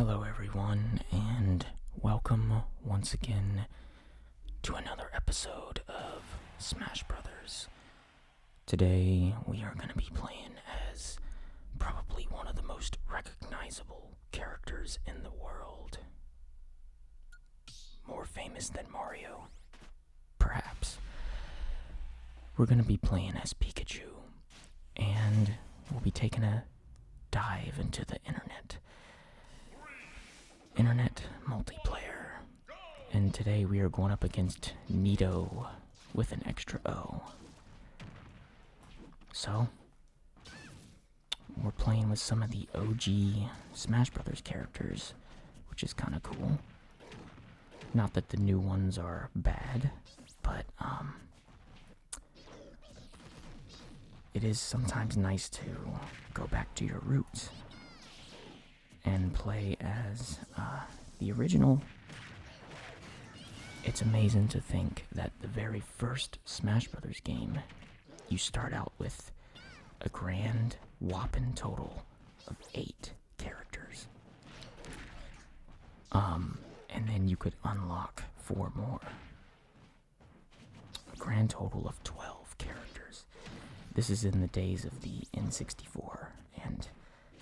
Hello everyone, and welcome once again to another episode of Smash Brothers. Today we are going to be playing as probably one of the most recognizable characters in the world. More famous than Mario, perhaps. We're going to be playing as Pikachu, and we'll be taking a dive into the internet multiplayer. And today we are going up against Nito with an extra O. So, we're playing with some of the OG Smash Brothers characters, which is kind of cool. Not that the new ones are bad, but it is sometimes nice to go back to your roots and play as the original. It's amazing to think that the very first Smash Brothers game, you start out with a grand whopping total of 8 characters. And then you could unlock 4 more. A grand total of 12 characters. This is in the days of the N64, and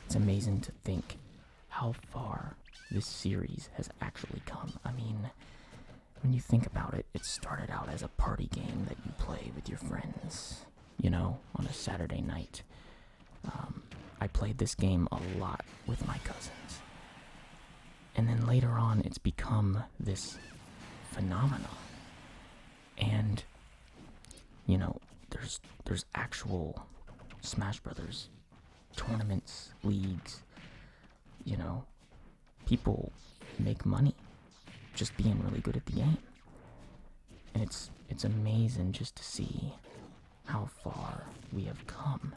it's amazing to think how far this series has actually come. I mean, when you think about it, it started out as a party game that you play with your friends, on a Saturday night. I played this game a lot with my cousins. And then later on, it's become this phenomenon. And, there's actual Smash Brothers tournaments, leagues. People make money just being really good at the game. And it's amazing just to see how far we have come.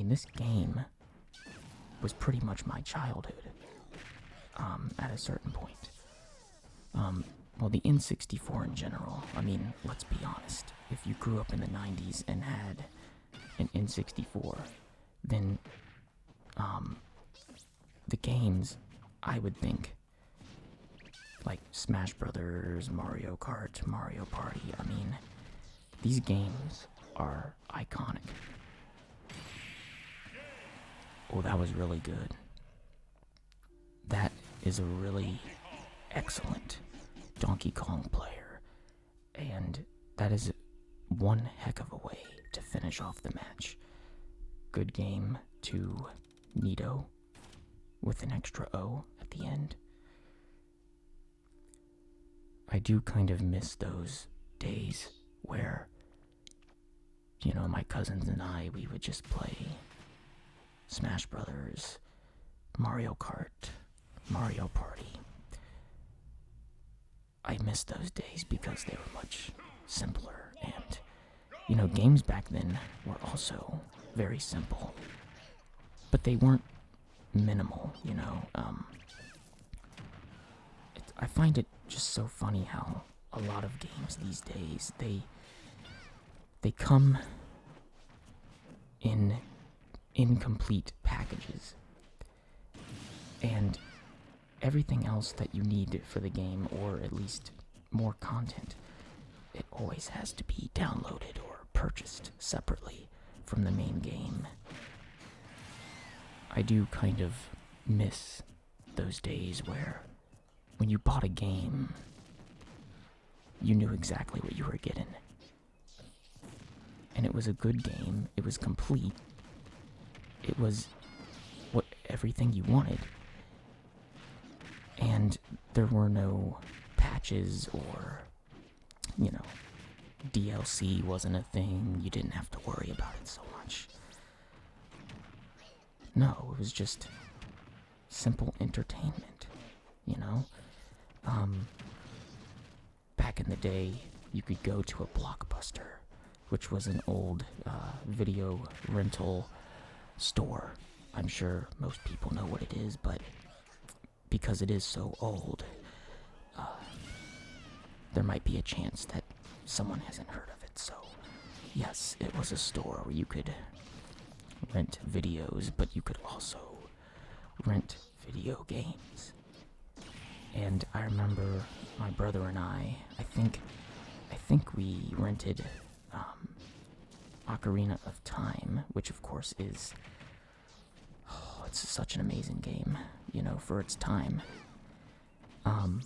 This game was pretty much my childhood at a certain point. Well, the N64 in general, let's be honest. If you grew up in the 90s and had an N64, then the games, I would think, like Smash Brothers, Mario Kart, Mario Party, these games are iconic. Oh, that was really good. That is a really excellent Donkey Kong player, and that is one heck of a way to finish off the match. Good game to Nito with an extra O at the end. I do kind of miss those days where, my cousins and I, we would just play Smash Brothers, Mario Kart, Mario Party. I miss those days because they were much simpler, and, games back then were also very simple, but they weren't minimal, I find it just so funny how a lot of games these days, they come in incomplete packages, and everything else that you need for the game, or at least more content, it always has to be downloaded or purchased separately from the main game. I do kind of miss those days where when you bought a game, you knew exactly what you were getting. And it was a good game, it was complete, it was everything you wanted. And there were no patches or, DLC wasn't a thing. You didn't have to worry about it so much. No, it was just simple entertainment, Back in the day, you could go to a Blockbuster, which was an old video rental store. I'm sure most people know what it is, but because it is so old, there might be a chance that someone hasn't heard of it. So, yes, it was a store where you could rent videos, but you could also rent video games. And I remember my brother and I think we rented Ocarina of Time, which of course is, it's such an amazing game, for its time. And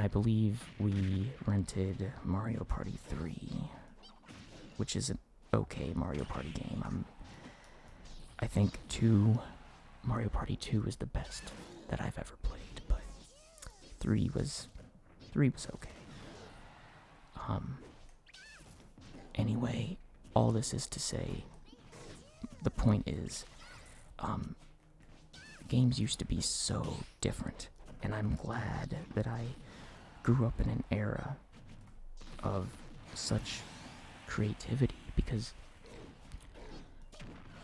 I believe we rented Mario Party 3, which is an okay Mario Party game. I think Mario Party 2 is the best that I've ever played, but 3 was okay. Anyway, all this is to say, the point is, games used to be so different, and I'm glad that I grew up in an era of such creativity, because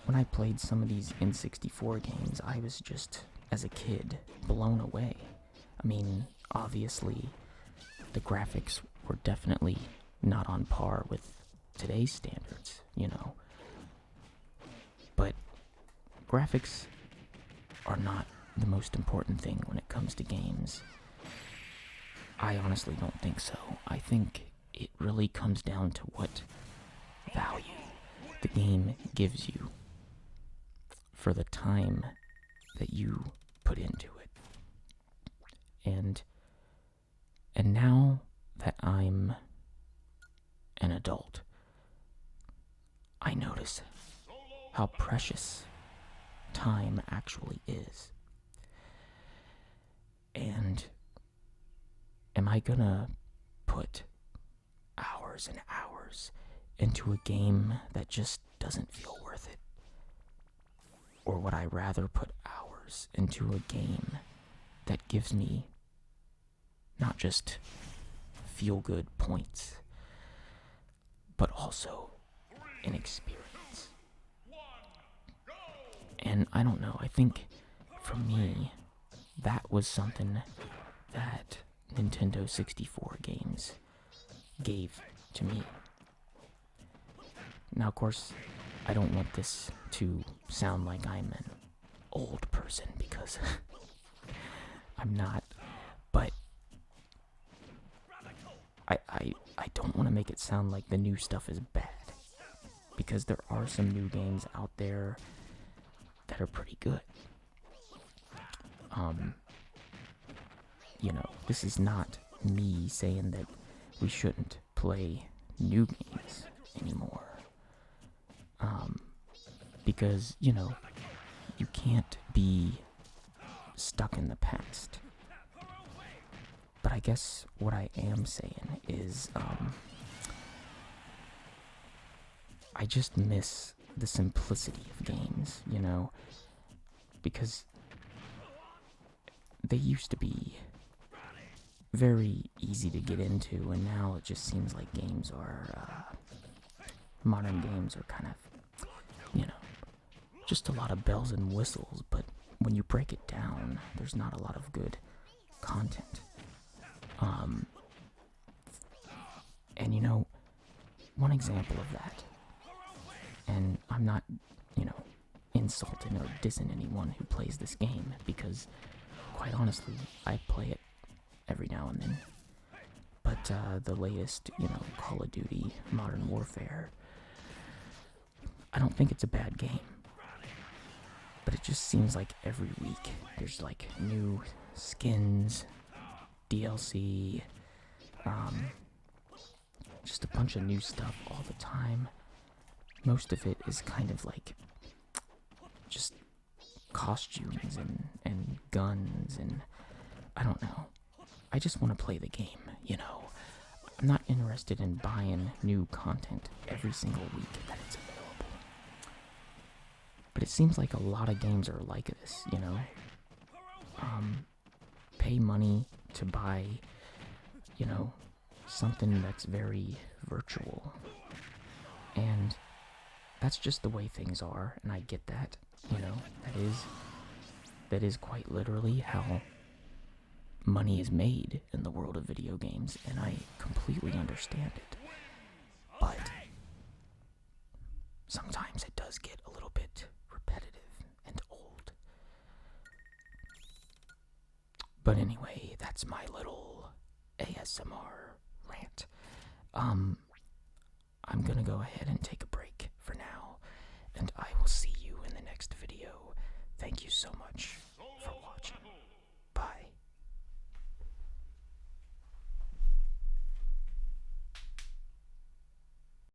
when I played some of these N64 games, I was just, as a kid, blown away. I mean, obviously, the graphics were definitely not on par with today's standards, But graphics are not the most important thing when it comes to games. I honestly don't think so. I think it really comes down to what value the game gives you for the time that you put into it. And now that I'm an adult, I notice how precious time actually is. And am I gonna put hours and hours into a game that just doesn't feel worth it? Or would I rather put hours into a game that gives me not just feel-good points, but also an experience? And I don't know, I think for me, that was something that Nintendo 64 games gave to me. Now, of course, I don't want this to sound like I'm an old person, because I'm not, but I don't want to make it sound like the new stuff is bad, because there are some new games out there that are pretty good. This is not me saying that we shouldn't play new games anymore. Because, you can't be stuck in the past. But I guess what I am saying is, I just miss the simplicity of games, because they used to be very easy to get into, and now it just seems like modern games are kind of, just a lot of bells and whistles, but when you break it down, there's not a lot of good content. And one example of that, and I'm not, insulting or dissing anyone who plays this game, because quite honestly, I play it every now and then. But the latest, Call of Duty Modern Warfare, I don't think it's a bad game. But it just seems like every week there's like new skins, DLC, just a bunch of new stuff all the time. Most of it is kind of like just costumes and guns, and I don't know. I just want to play the game, I'm not interested in buying new content every single week that it's available. But it seems like a lot of games are like this, Pay money to buy, something that's very virtual. And that's just the way things are, and I get that, that is quite literally how money is made in the world of video games, and I completely understand it. But sometimes it does get a little bit repetitive and old. But anyway, that's my little ASMR rant. I'm gonna go ahead and take a break for now, and I will see you in the next video. Thank you so much